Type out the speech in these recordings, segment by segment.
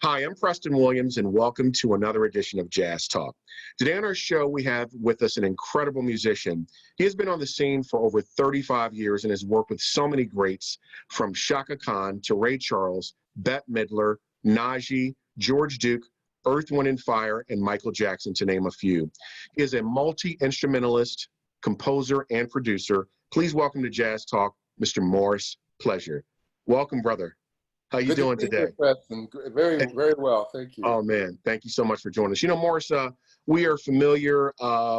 Hi, I'm Preston Williams, and welcome to another edition of Jazz Talk. Today on our show, we have with us an incredible musician. He has been on the scene for over 35 years and has worked with so many greats, from Shaka Khan to Ray Charles, Bette Midler, Najee, George Duke, Earth, Wind and Fire, and Michael Jackson, to name a few. He is a multi-instrumentalist, composer, and producer. Please welcome to Jazz Talk, Mr. Maurice Pleasure. Welcome, brother. How you Good to doing be today? here, Preston. Very, very well. Thank you. Oh man, thank you so much for joining us. You know, Maurice, we are familiar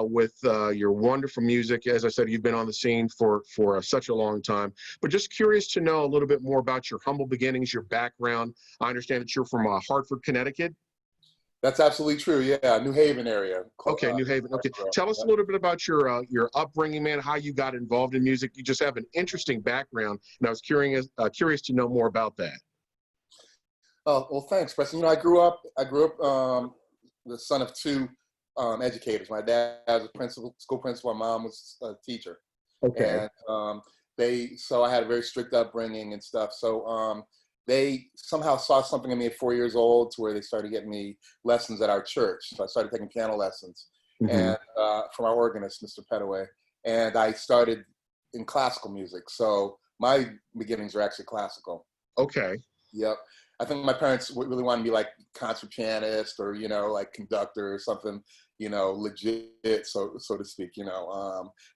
with your wonderful music. As I said, you've been on the scene for such a long time. But just curious to know a little bit more about your humble beginnings, your background. I understand that you're from Hartford, Connecticut. That's absolutely true. Yeah, New Haven area. Okay, New Haven. Okay, tell us a little bit about your upbringing, man. How you got involved in music. You just have an interesting background, and I was curious to know more about that. Oh, well, thanks, Preston. You know, I grew up the son of two educators. My dad was a school principal. My mom was a teacher. Okay. And so I had a very strict upbringing and stuff. So they somehow saw something in me at 4 years old to where they started getting me lessons at our church. So I started taking piano lessons and from our organist, Mr. Petaway. And I started in classical music. So my beginnings are actually classical. Okay. Yep. I think my parents really wanted me like concert pianist or, like conductor or something, legit, so to speak,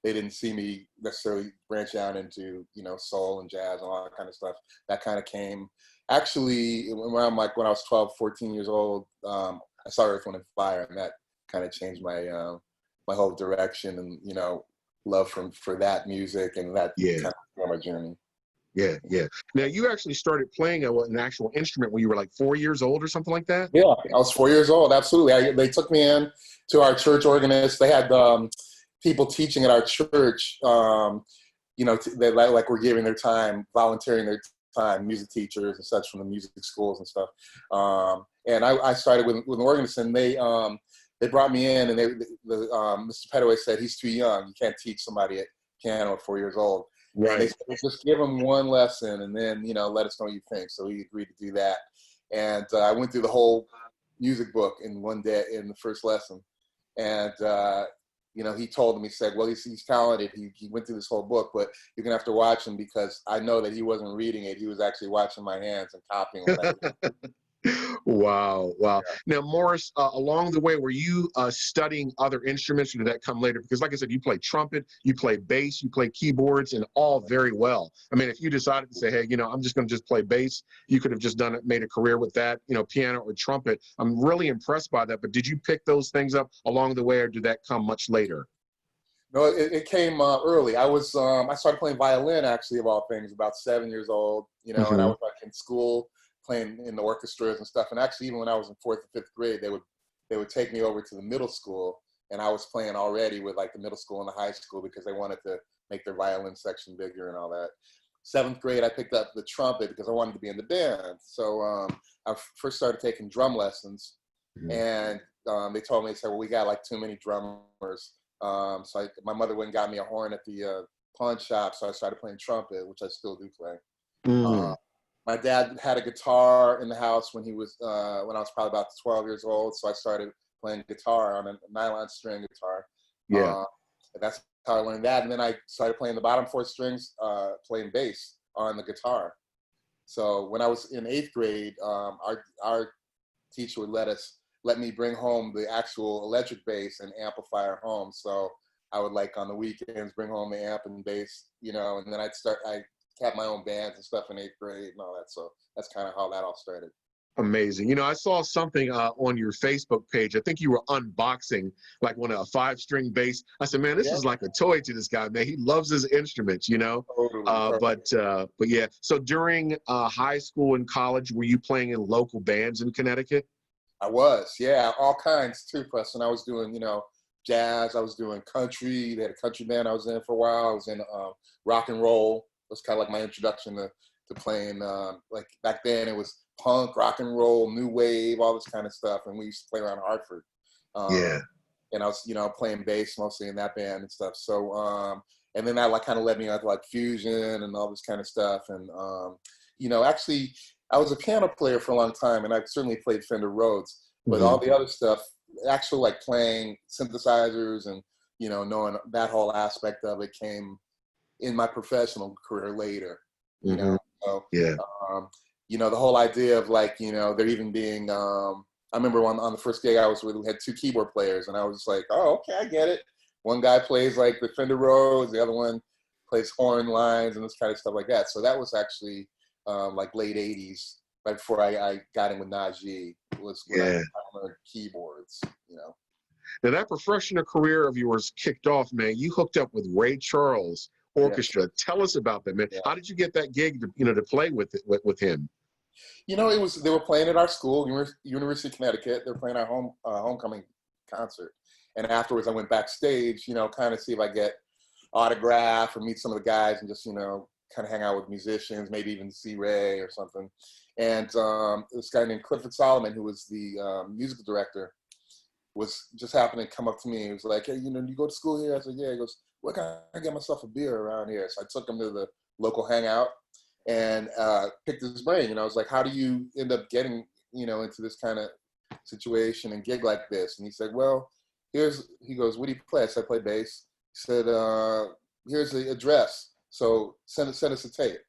they didn't see me necessarily branch out into, soul and jazz and all that kind of stuff. That kind of came actually around when I was 12, 14 years old. I saw Earth, Wind and Fire, and that kind of changed my, my whole direction and, love for that music and that kind of my journey. Yeah. Now, you actually started playing an actual instrument when you were like 4 years old or something like that? Yeah, I was 4 years old, absolutely. They took me in to our church organist. They had people teaching at our church, they like were giving their time, volunteering their time, music teachers and such from the music schools and stuff. And I started with an organist, and they brought me in, and Mr. Petaway said, he's too young. You can't teach somebody at piano at 4 years old. Right. They said, just give him one lesson and then, let us know what you think. So he agreed to do that. And I went through the whole music book in one day in the first lesson. And, he told him, he said, well, he's talented. He went through this whole book, but you're going to have to watch him because I know that he wasn't reading it. He was actually watching my hands and copying what I did. Wow. Yeah. Now, Maurice, along the way, were you studying other instruments, or did that come later? Because like I said, you play trumpet, you play bass, you play keyboards, and all very well. I mean, if you decided to say, hey, I'm just going to just play bass, you could have just made a career with that, piano or trumpet. I'm really impressed by that. But did you pick those things up along the way, or did that come much later? No, it came early. I started playing violin, actually, of all things, about 7 years old, and I was like in school, playing in the orchestras and stuff. And actually, even when I was in 4th and 5th grade, they would take me over to the middle school, and I was playing already with like the middle school and the high school because they wanted to make their violin section bigger and all that. 7th grade, I picked up the trumpet because I wanted to be in the band. So I first started taking drum lessons, and they told me, they said, well, we got like too many drummers. So my mother went and got me a horn at the pawn shop, so I started playing trumpet, which I still do play. My dad had a guitar in the house when I was probably about 12 years old. So I started playing guitar on a nylon string guitar. Yeah. That's how I learned that. And then I started playing the bottom 4 strings, playing bass on the guitar. So when I was in 8th grade, our teacher would let me bring home the actual electric bass and amplifier home. So I would on the weekends bring home the amp and bass, and then I had my own bands and stuff in 8th grade and all that. So that's kind of how that all started. Amazing. I saw something on your Facebook page. I think you were unboxing like a 5-string bass. I said, man, this is like a toy to this guy, man. He loves his instruments, Totally. But yeah. So during high school and college, were you playing in local bands in Connecticut? I was, yeah, all kinds too, Preston. I was doing, jazz. I was doing country. They had a country band I was in for a while. I was in rock and roll. It was kind of like my introduction to playing, like back then it was punk, rock and roll, new wave, all this kind of stuff. And we used to play around Hartford. And I was, playing bass mostly in that band and stuff. So, and then that kind of led me on to like fusion and all this kind of stuff. And, actually I was a piano player for a long time, and I certainly played Fender Rhodes, but Mm-hmm. all the other stuff, actual like playing synthesizers and, you know, knowing that whole aspect of it came in my professional career later, you Mm-hmm. know. So, Yeah. um, you know, the whole idea of like, you know, there even being, I remember on the first gig I was with, we had 2 keyboard players, and I was just like, oh, okay, I get it. One guy plays like the Fender Rhodes, the other one plays horn lines and this kind of stuff like that. So that was actually like late 80s, right before I got in with Najee, was when I Yeah. learned keyboards, you know. Now that professional career of yours kicked off, man. You hooked up with Ray Charles Yes. Orchestra. Tell us about that, man. Yeah. How did you get that gig to, to play with him? You know, they were playing at our school, University of Connecticut. They were playing our homecoming concert, and afterwards I went backstage, you know, kind of see if I get autograph or meet some of the guys and just, you know, kind of hang out with musicians, maybe even see Ray or something. And this guy named Clifford Solomon, who was the musical director, was just happening to come up to me. He was like, hey, you know, you go to school here? I said, yeah. He goes, where can I get myself a beer around here? So I took him to the local hangout and picked his brain. And I was like, how do you end up getting, you know, into this kind of situation and gig like this? And he said, well, he goes, what do you play? I said, I play bass. He said, here's the address. So send us a tape.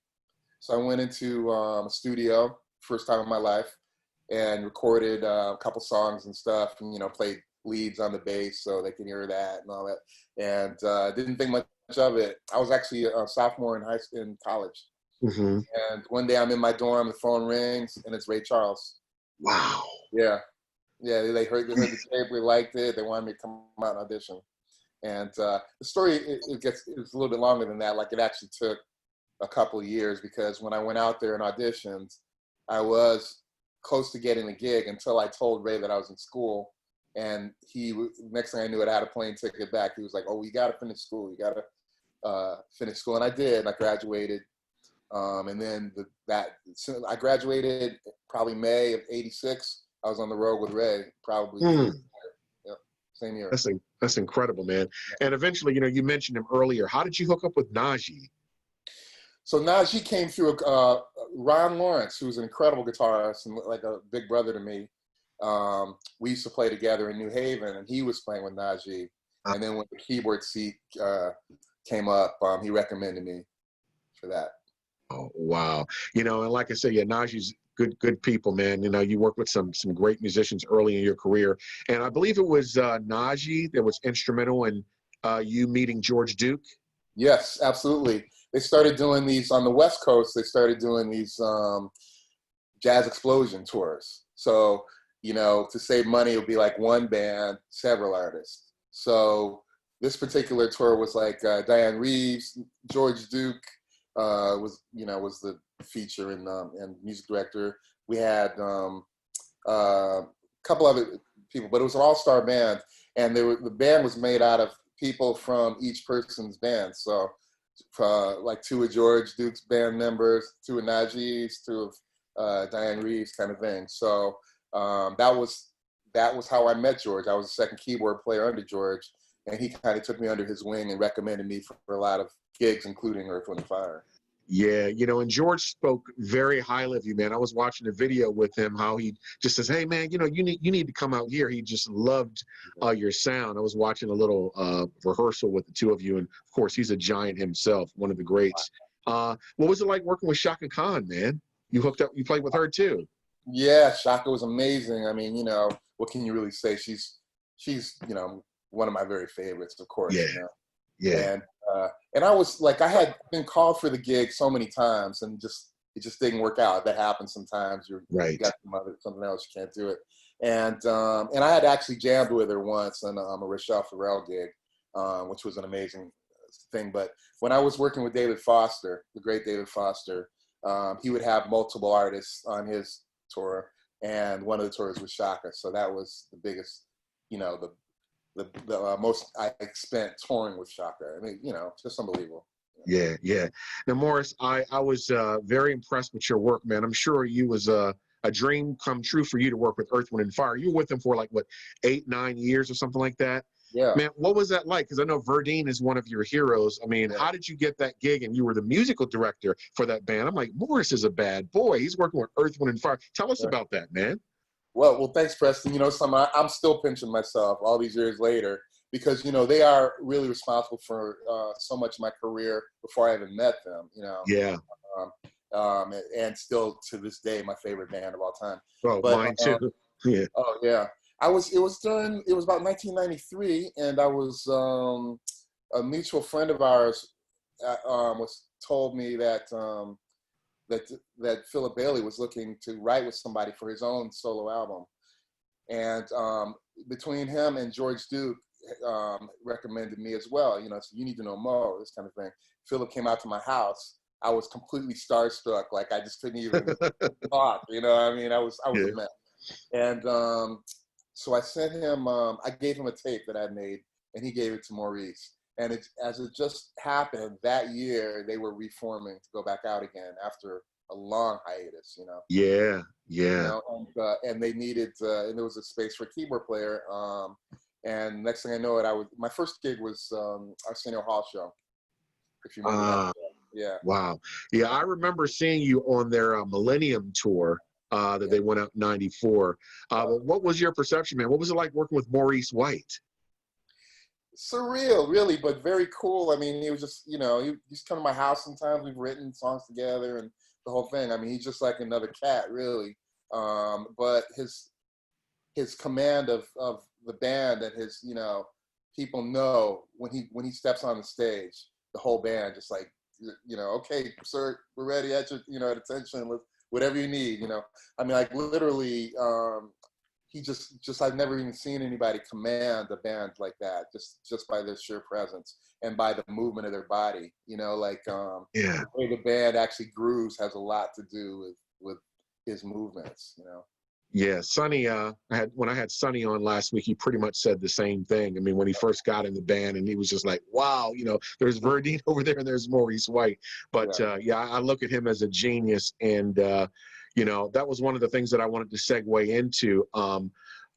So I went into a studio, first time in my life, and recorded a couple songs and stuff, and, you know, played leads on the bass so they can hear that and all that. And didn't think much of it. I was actually a sophomore in college. Mm-hmm. And one day I'm in my dorm, the phone rings, and it's Ray Charles. Wow. Yeah. Yeah, they heard the tape, they liked it, they wanted me to come out and audition. And the story, it's a little bit longer than that. Like, it actually took a couple of years, because when I went out there and auditioned, I was close to getting the gig until I told Ray that I was in school. And next thing I knew, I had a plane ticket back. He was like, oh, you got to finish school. You got to finish school. And I did. And I graduated. And then I graduated probably May of '86. I was on the road with Ray, probably same year. That's incredible, man. And eventually, you know, you mentioned him earlier. How did you hook up with Najee? So Najee came through Ron Lawrence, who's an incredible guitarist and like a big brother to me. We used to play together in New Haven, and he was playing with Najee. And then when the keyboard seat came up, he recommended me for that. Oh, wow. You know, and like I said, yeah, Najee's good people, man. You know, you worked with some great musicians early in your career. And I believe it was Najee that was instrumental in you meeting George Duke. Yes, absolutely. They started doing these on the West Coast. They started doing these Jazz Explosion tours. So, you know, to save money, it would be like one band, several artists. So this particular tour was like Diane Reeves, George Duke was the feature and music director. We had a couple other people, but it was an all-star band, and the band was made out of people from each person's band. So like 2 of George Duke's band members, 2 of Najee's, 2 of Diane Reeves, kind of thing. So that was how I met George. I was the second keyboard player under George, and he kind of took me under his wing and recommended me for a lot of gigs, including Earth, Wind & Fire. Yeah, you know, and George spoke very highly of you, man. I was watching a video with him, how he just says, hey, man, you know, you need to come out here. He just loved your sound. I was watching a little rehearsal with the 2 of you, and of course, he's a giant himself, one of the greats. What was it like working with Chaka Khan, man? You played with her too. Yeah, Chaka was amazing. I mean, you know, what can you really say? She's you know, one of my very favorites, of course. Yeah. You know? Yeah. And I was like, I had been called for the gig so many times, and it just didn't work out. That happens sometimes. You got something else, you can't do it. And I had actually jammed with her once on a Rochelle Farrell gig, which was an amazing thing. But when I was working with David Foster, the great David Foster, he would have multiple artists on his tour, and one of the tours was Chaka. So that was the biggest, you know, the most I spent touring with Chaka. I mean, you know, just unbelievable. Yeah, yeah. Now, Maurice, I was very impressed with your work, man. I'm sure you was a dream come true for you to work with Earth, Wind & Fire. You were with them for like, what, 8, 9 years or something like that? Yeah. Man, what was that like? Because I know Verdine is one of your heroes. I mean, Yeah. how did you get that gig? And you were the musical director for that band. I'm like, Maurice is a bad boy. He's working with Earth, Wind, and Fire. Tell us Yeah. about that, man. Well, thanks, Preston. You know, I'm still pinching myself all these years later because, you know, they are really responsible for so much of my career before I even met them, you know. Yeah. And still to this day, my favorite band of all time. Oh, But mine too. Yeah. oh yeah, it was about 1993, and I was a mutual friend of ours was told me that that Philip Bailey was looking to write with somebody for his own solo album, and between him and George Duke recommended me as well. You know, so you need to know Mo, this kind of thing. Philip came out to my house. I was completely starstruck, like I just couldn't even talk. You know, I mean, I was Yeah. a mess. And so I sent him. I gave him a tape that I made, and he gave it to Maurice. And as it just happened that year, they were reforming to go back out again after a long hiatus. You know. Yeah. You Yeah. know, and they needed, and there was a space for a keyboard player. And next thing I know, my first gig was Arsenio Hall show, if you remember that. Yeah. Wow. Yeah, I remember seeing you on their Millennium tour that they went out in '94. But what was your perception, man? What was it like working with Maurice White? Surreal, really, but very cool. I mean, he was just, you know, he's come to my house sometimes. We've written songs together and the whole thing. I mean, he's just like another cat, really. But his command of the band and his, you know, people know when he steps on the stage, the whole band just like, you know, okay, sir, we're ready at your, you know, at attention with whatever you need, you know. I mean, like literally, he just I've never even seen anybody command a band like that, just by their sheer presence and by the movement of their body, you know, like Yeah. the way the band actually grooves has a lot to do with his movements, you know. Yeah, Sonny, when I had Sonny on last week, he pretty much said the same thing. I mean, when he first got in the band, and he was just like, wow, you know, there's Verdine over there and there's Maurice White. But yeah, I look at him as a genius. And, you know, that was one of the things that I wanted to segue into.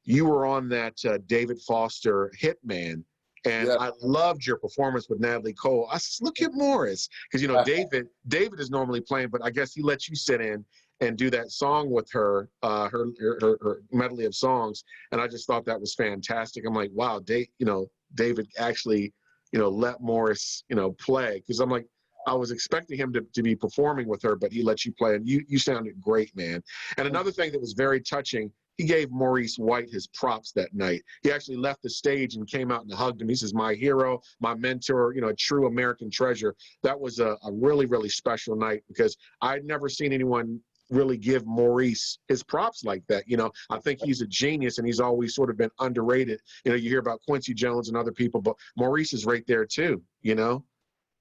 You were on that David Foster Hitman. And I loved your performance with Natalie Cole. I said, look at Morris. Because, you know, David is normally playing, but I guess he let you sit in and do that song with her, her medley of songs. And I just thought that was fantastic. I'm like, wow, David actually, you know, let Morris, you know, play. Because I'm like, I was expecting him to be performing with her, but he let you play. And you sounded great, man. And another thing that was very touching, he gave Maurice White his props that night. He actually left the stage and came out and hugged him. He says, my hero, my mentor, you know, a true American treasure. That was a really, really special night because I'd never seen anyone really give Maurice his props like that. You know, I think he's a genius and he's always sort of been underrated. You know, you hear about Quincy Jones and other people, but Maurice is right there too, you know?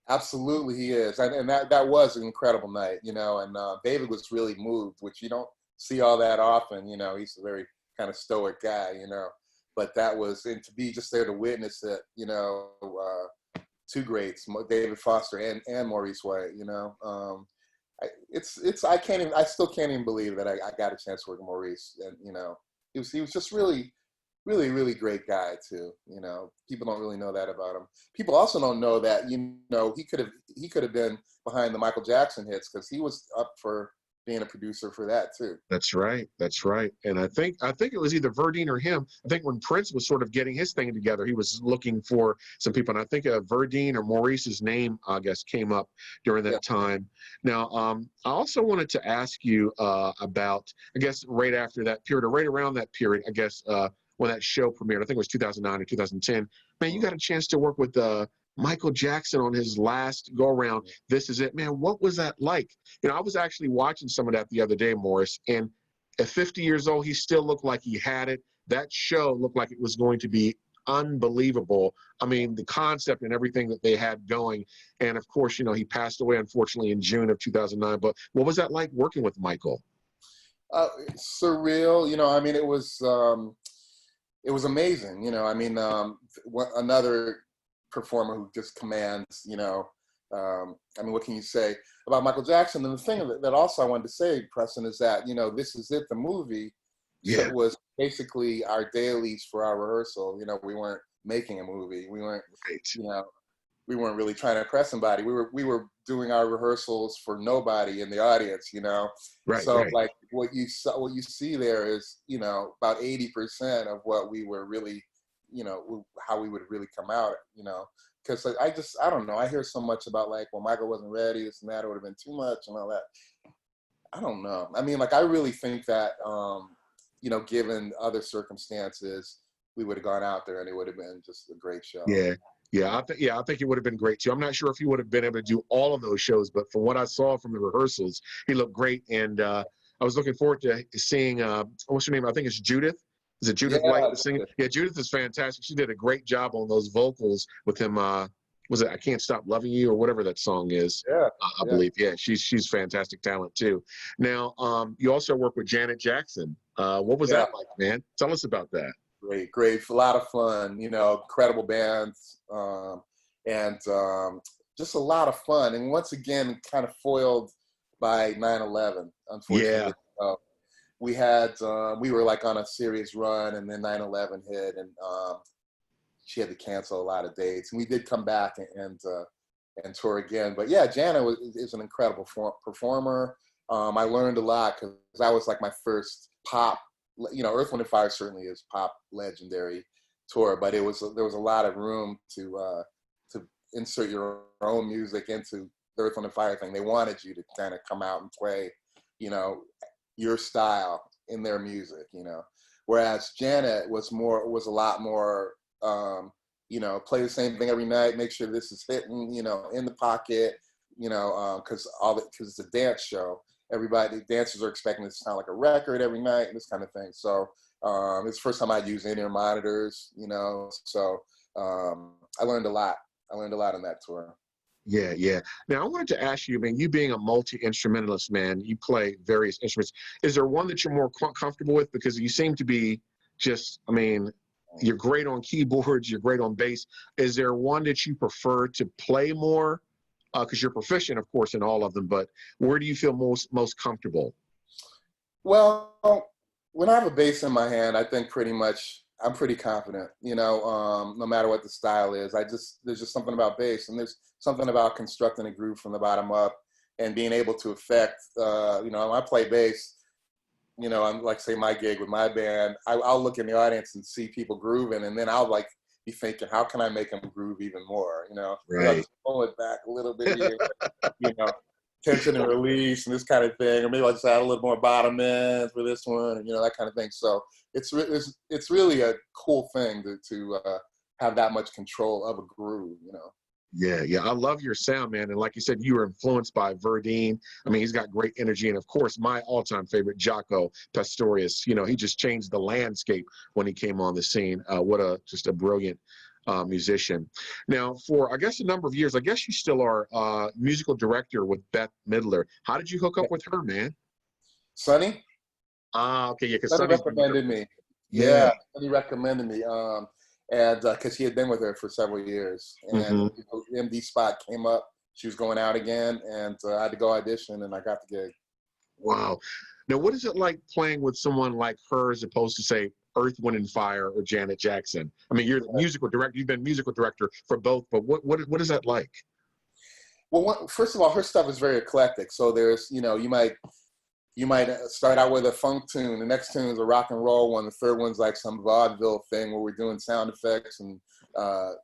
Absolutely, he is. And that was an incredible night, you know, and David was really moved, which you don't see all that often, you know. He's a very kind of stoic guy, you know. But that was, and to be just there to witness it, you know, two greats, David Foster and Maurice White, you know. I still can't even believe that I got a chance to work with Maurice, and you know, he was just really, really, really great guy too. You know, people don't really know that about him. People also don't know that, you know, he could have been behind the Michael Jackson hits because he was up for being a producer for that too. That's right. That's right. And I think it was either Verdine or him. I think when Prince was sort of getting his thing together, he was looking for some people. And I think Verdine or Maurice's name, I guess, came up during that time. Now, I also wanted to ask you about, I guess, right after that period or right around that period, I guess, when that show premiered, I think it was 2009 or 2010. Man, you got a chance to work with Michael Jackson on his last go around. This Is It. Man, what was that like? You know, I was actually watching some of that the other day, Morris, and at 50 years old, he still looked like he had it. That show looked like it was going to be unbelievable. I mean, the concept and everything that they had going. And of course, you know, he passed away, unfortunately, in June of 2009. But what was that like working with Michael? Surreal, you know, I mean, it was amazing, you know. I mean, another performer who just commands, you know. I mean, what can you say about Michael Jackson? And the thing that also I wanted to say, Preston, is that, you know, This Is It, the movie, was basically our dailies for our rehearsal. You know, we weren't making a movie. We weren't, Right. you know, we weren't really trying to impress somebody. We were doing our rehearsals for nobody in the audience, you know. Right. So Right. like what you see there is, you know, about 80% of what we were really, you know, how we would really come out, you know. Because like, I don't know. I hear so much about like, well, Michael wasn't ready, this and that, it would have been too much and all that. I don't know. I mean, like, I really think that, you know, given other circumstances, we would have gone out there and it would have been just a great show. Yeah. I think it would have been great too. I'm not sure if he would have been able to do all of those shows, but from what I saw from the rehearsals, he looked great. And I was looking forward to seeing what's her name? I think it's Judith. Is it Judith Light, Yeah, the singer? Yeah, Judith is fantastic. She did a great job on those vocals with him. Was it I Can't Stop Loving You or whatever that song is? yeah, I yeah. believe. Yeah, she's fantastic talent too. Now, you also work with Janet Jackson. What was that like, man? Tell us about that. Great, a lot of fun, you know, incredible bands, and just a lot of fun. And once again, kind of foiled by 9/11, unfortunately. Yeah. We were like on a serious run, and then 9/11 hit, and she had to cancel a lot of dates. And we did come back and tour again. But yeah, Jana is an incredible performer. I learned a lot because that was like my first pop. You know, Earth, Wind and Fire certainly is pop legendary tour, but there was a lot of room to insert your own music into the Earth, Wind and Fire thing. They wanted you to kind of come out and play, you know, your style in their music, you know. Whereas Janet was a lot more, you know, play the same thing every night, make sure this is hitting, you know, in the pocket, you know, because it's a dance show. Everybody, dancers are expecting it to sound like a record every night and this kind of thing. So it's the first time I'd use in-ear monitors, you know. So I learned a lot. I learned a lot on that tour. Yeah. Now, I wanted to ask you, man, you being a multi-instrumentalist, man, you play various instruments. Is there one that you're more comfortable with? Because you seem to be just, I mean, you're great on keyboards, you're great on bass. Is there one that you prefer to play more? Because you're proficient, of course, in all of them, but where do you feel most comfortable? Well, when I have a bass in my hand, I think I'm pretty confident, you know, no matter what the style is. There's just something about bass, and there's something about constructing a groove from the bottom up and being able to affect, you know, when I play bass, you know, I'm like, say my gig with my band, I'll look in the audience and see people grooving, and then I'll like be thinking, how can I make them groove even more? You know, Right. just pull it back a little bit here, you know, tension and release and this kind of thing, or maybe I'll just add a little more bottom end for this one, and you know, that kind of thing. So it's really a cool thing to have that much control of a groove, you know. Yeah. I love your sound, man. And like you said, you were influenced by Verdine. I mean, he's got great energy. And of course, my all-time favorite, Jaco Pastorius. You know, he just changed the landscape when he came on the scene. Just a brilliant musician. Now, for, I guess, a number of years, I guess you still are musical director with Bette Midler. How did you hook up with her, man? Sonny? Okay, yeah, because Sonny Sonny's recommended me. Yeah. Sonny recommended me. And because he had been with her for several years, and the MD spot came up. She was going out again, and I had to go audition, and I got the gig. Wow. Now, what is it like playing with someone like her as opposed to, say, Earth, Wind and Fire or Janet Jackson? I mean, you're the musical director. You've been musical director for both, but what is that like? Well, first of all, her stuff is very eclectic. So there's, you know, you might start out with a funk tune. The next tune is a rock and roll one. The third one's like some vaudeville thing where we're doing sound effects and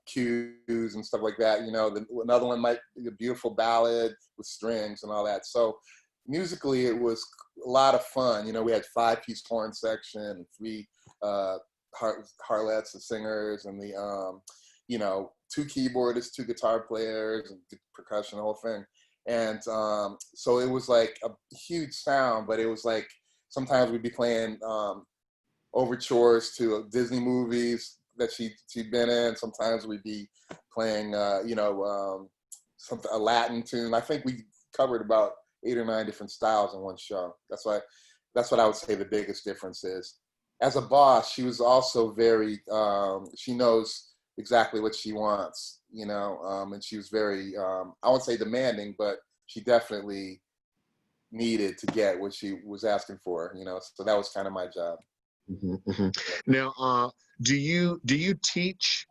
cues and stuff like that. You know, another one might be a beautiful ballad with strings and all that. So musically, it was a lot of fun. You know, we had 5-piece horn section, and 3 harlettes, the singers, and the you know, 2 keyboardists, 2 guitar players, and percussion, the whole thing. And so it was like a huge sound, but it was like sometimes we'd be playing overtures to Disney movies that she'd been in. Sometimes we'd be playing, you know, a Latin tune. I think we covered about 8 or 9 different styles in one show. That's what I would say the biggest difference is. As a boss, she was also very, she knows exactly what she wants, you know, and she was very, I won't say demanding, but she definitely needed to get what she was asking for, you know, so that was kind of my job. Now, do you teach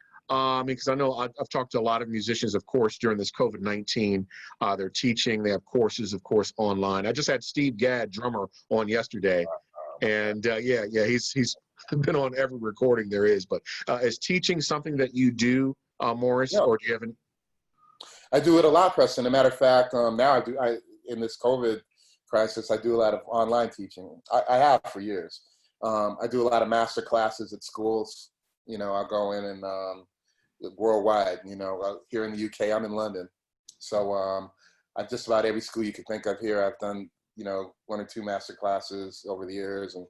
Because I know I've talked to a lot of musicians, of course, during this COVID-19. They're teaching. They have courses, of course, online. I just had Steve Gadd, drummer, on yesterday, and yeah, he's been on every recording there is. But is teaching something that you do, Maurice, Yeah, or do you have any? I do it a lot, Preston. As a matter of fact, now in this COVID crisis, I do a lot of online teaching. I have for years. I do a lot of master classes at schools. You know, I'll go in and worldwide. You know, here in the UK, I'm in London, so I just about every school you could think of here. I've done, you know, 1 or 2 master classes over the years, and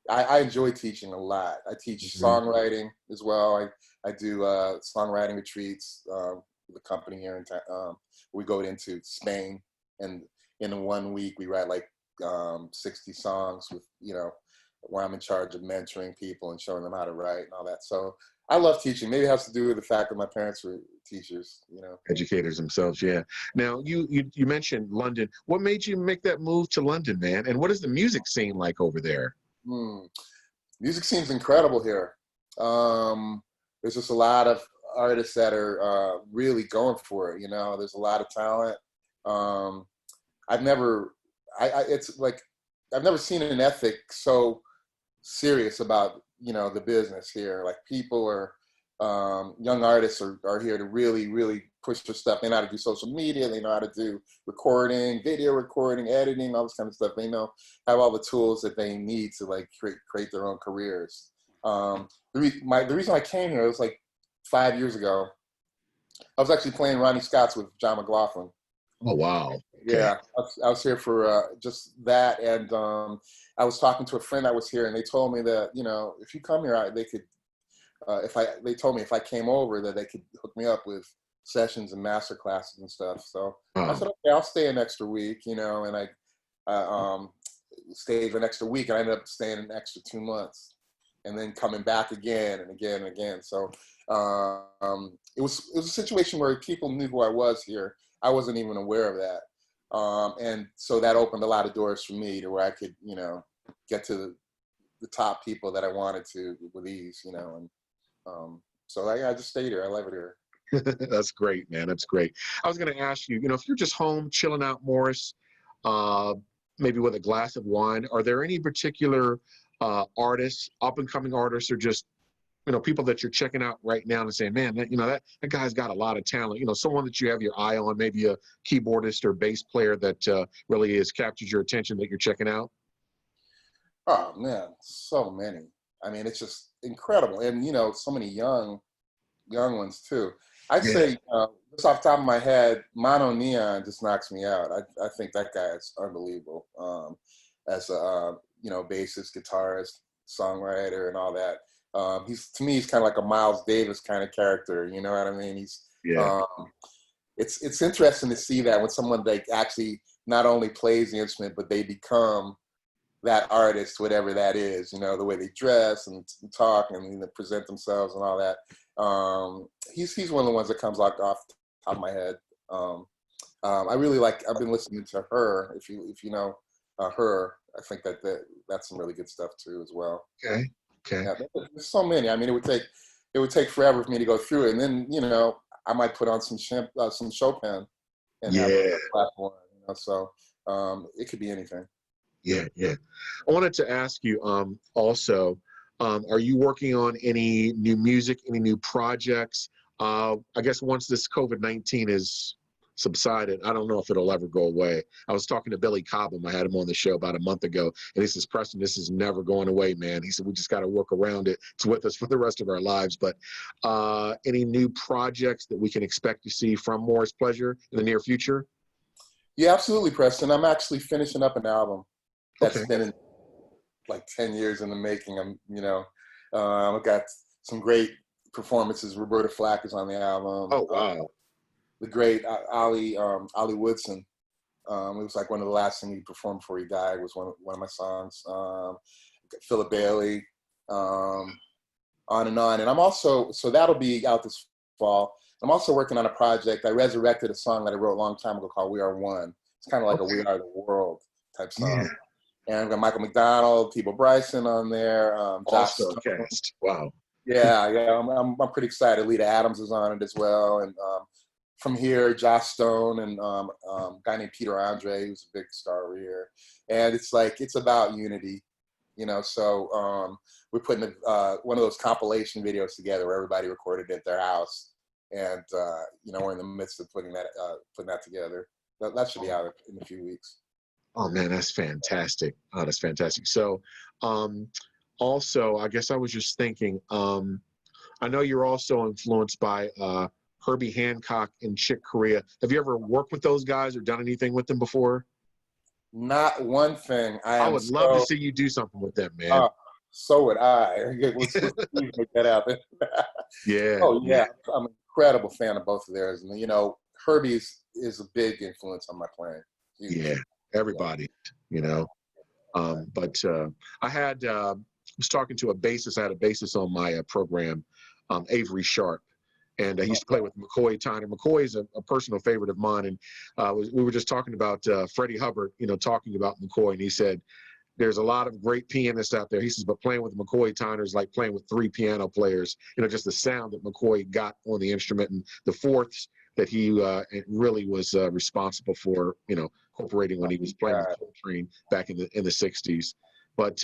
I enjoy teaching a lot. I teach songwriting as well. I do songwriting retreats with a company here in town. We go into Spain, and in 1 week we write like 60 songs with, you know, where I'm in charge of mentoring people and showing them how to write and all that. So I love teaching. Maybe it has to do with the fact that my parents were teachers, you know. Educators themselves, yeah. Now, you mentioned London. What made you make that move to London, man? And what is the music scene like over there? Music scene's incredible here. There's just a lot of artists that are really going for it. You know, there's a lot of talent. It's like I've never seen an ethic so serious about, you know, the business here. Like people are, young artists are here to really push their stuff. They know how to do social media. They know how to do recording, video recording, editing, all this kind of stuff. They know, have all the tools that they need to like create their own careers. The reason I came here was like 5 years ago. I was actually playing Ronnie Scott's with John McLaughlin. Oh, wow. Okay. Yeah, I was here for just that, and I was talking to a friend that was here, and they told me that, you know, if you come here, they could, they told me if I came over that they could hook me up with sessions and master classes and stuff. So I said, okay, I'll stay an extra week, you know, and I stayed an extra week, and I ended up staying an extra 2 months, and then coming back again and again and again. So it was a situation where people knew who I was here. I wasn't even aware of that. And so that opened a lot of doors for me to where I could, you know, get to the top people that I wanted to with ease, you know. And so I just stayed here. I love it here. That's great, man. That's great. I was going to ask you, you know, if you're just home chilling out, Maurice, maybe with a glass of wine, are there any particular artists, up-and-coming artists, or just, you know, people that you're checking out right now and saying, man, that, you know, that guy's got a lot of talent, you know, someone that you have your eye on, maybe a keyboardist or bass player that really has captured your attention that you're checking out? Oh man, so many. I mean, it's just incredible. And, you know, so many young ones too. I'd say, just off the top of my head, Mono Neon just knocks me out. I think that guy is unbelievable. As a, you know, bassist, guitarist, songwriter, and all that. To me, he's kind of like a Miles Davis kind of character. You know what I mean? It's interesting to see that when someone like actually not only plays the instrument, but they become that artist, whatever that is. You know, the way they dress and talk and, you know, present themselves and all that. He's one of the ones that comes off the top of my head. I really like. I've been listening to her. If you know her, I think that's some really good stuff too as well. Okay. Yeah, there's so many. I mean, it would take forever for me to go through it, and then, you know, I might put on some Chopin and have a platform. You know, so it could be anything. Yeah. I wanted to ask you also, are you working on any new music, any new projects? I guess once this COVID-19 is subsided, I don't know if it'll ever go away. I was talking to Billy Cobham. I had him on the show about a month ago, and he says, Preston, this is never going away, man. He said, we just got to work around it. It's with us for the rest of our lives. But any new projects that we can expect to see from Maurice Pleasure in the near future? Yeah, absolutely, Preston. I'm actually finishing up an album that's been like 10 years in the making. I've got some great performances. Roberta Flack is on the album. Oh, wow. The great Ollie Woodson. It was like one of the last things he performed before he died was one of my songs. Philip Bailey, on and on. And I'm also, so that'll be out this fall. I'm also working on a project. I resurrected a song that I wrote a long time ago called We Are One. It's kind of like a We Are the World type song. Yeah. And I've got Michael McDonald, Peebo Bryson on there. Josh. Cast. Wow. Yeah. I'm pretty excited. Lita Adams is on it as well, and from here, Josh Stone and a guy named Peter Andre, who's a big star over here. And it's like, it's about unity, you know. So we're putting one of those compilation videos together where everybody recorded at their house, and you know, we're in the midst of putting that together. That should be out in a few weeks. Oh man, that's fantastic. Oh, that's fantastic. So, also, I guess I was just thinking, I know you're also influenced by Herbie Hancock and Chick Corea. Have you ever worked with those guys or done anything with them before? Not one thing. I would love to see you do something with them, man. So would I. Let's make that happen. Yeah. Oh yeah, I'm an incredible fan of both of theirs, and you know, Herbie's is a big influence on my playing. Huge. Yeah, everybody, you know. But I was talking to a bassist. I had a bassist on my program, Avery Sharp, and he used to play with McCoy Tyner. McCoy is a personal favorite of mine, and we were just talking about Freddie Hubbard, you know, talking about McCoy, and he said, there's a lot of great pianists out there. He says, but playing with McCoy Tyner is like playing with 3 piano players. You know, just the sound that McCoy got on the instrument and the fourths that he really was responsible for, you know, incorporating when he was playing with Coltrane back in the 60s. But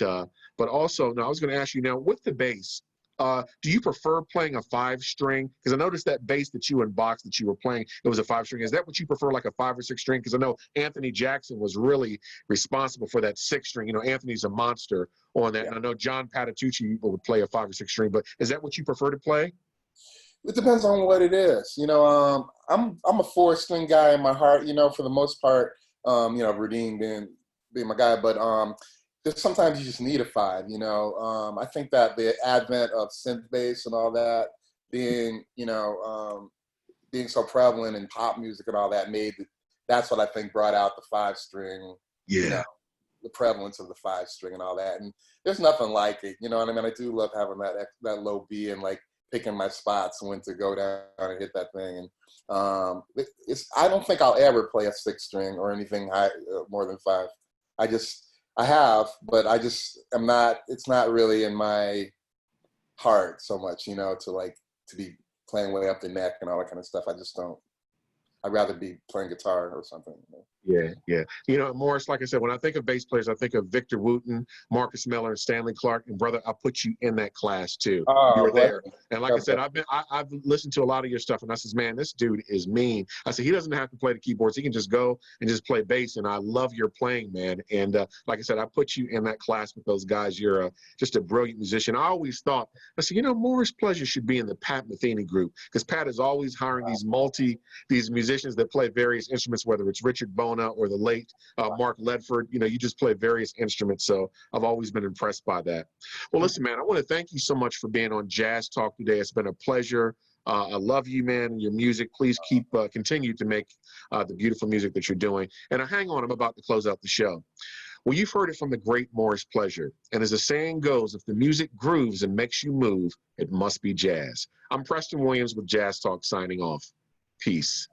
also, now I was going to ask you now, with the bass, do you prefer playing a 5-string? Because I noticed that bass that you unboxed that you were playing, it was a 5-string. Is that what you prefer, like a 5 or 6 string? Because I know Anthony Jackson was really responsible for that 6-string. You know, Anthony's a monster on that. Yeah. And I know John Patitucci would play a 5 or 6 string, but is that what you prefer to play? It depends on what it is. You know, I'm a 4-string guy in my heart, you know, for the most part, you know, Verdine being my guy, but sometimes you just need a 5, you know. I think that the advent of synth bass and all that being, you know, being so prevalent in pop music and all that that's what I think brought out the 5-string, yeah. You know, the prevalence of the 5-string and all that. And there's nothing like it, you know what I mean? I do love having that low B and like picking my spots when to go down and hit that thing. And I don't think I'll ever play a 6-string or anything high, more than 5. I have, but I'm not, it's not really in my heart so much, you know, to be playing way up the neck and all that kind of stuff. I just don't. I'd rather be playing guitar or something. You know? Yeah. You know, Maurice, like I said, when I think of bass players, I think of Victor Wooten, Marcus Miller, and Stanley Clark. And brother, I'll put you in that class too. You were there. And like I said, I've listened to a lot of your stuff, and I says, man, this dude is mean. I said, he doesn't have to play the keyboards. He can just go and just play bass. And I love your playing, man. And like I said, I put you in that class with those guys. You're just a brilliant musician. I always thought, I said, you know, Maurice Pleasure should be in the Pat Metheny group, because Pat is always hiring these musicians that play various instruments, whether it's Richard Bona or the late Mark Ledford. You know, you just play various instruments. So I've always been impressed by that. Well, listen, man, I want to thank you so much for being on Jazz Talk today. It's been a pleasure. I love you, man, and your music. Please continue to make the beautiful music that you're doing. And hang on, I'm about to close out the show. Well, you've heard it from the great Maurice Pleasure. And as the saying goes, if the music grooves and makes you move, it must be jazz. I'm Preston Williams with Jazz Talk signing off. Peace.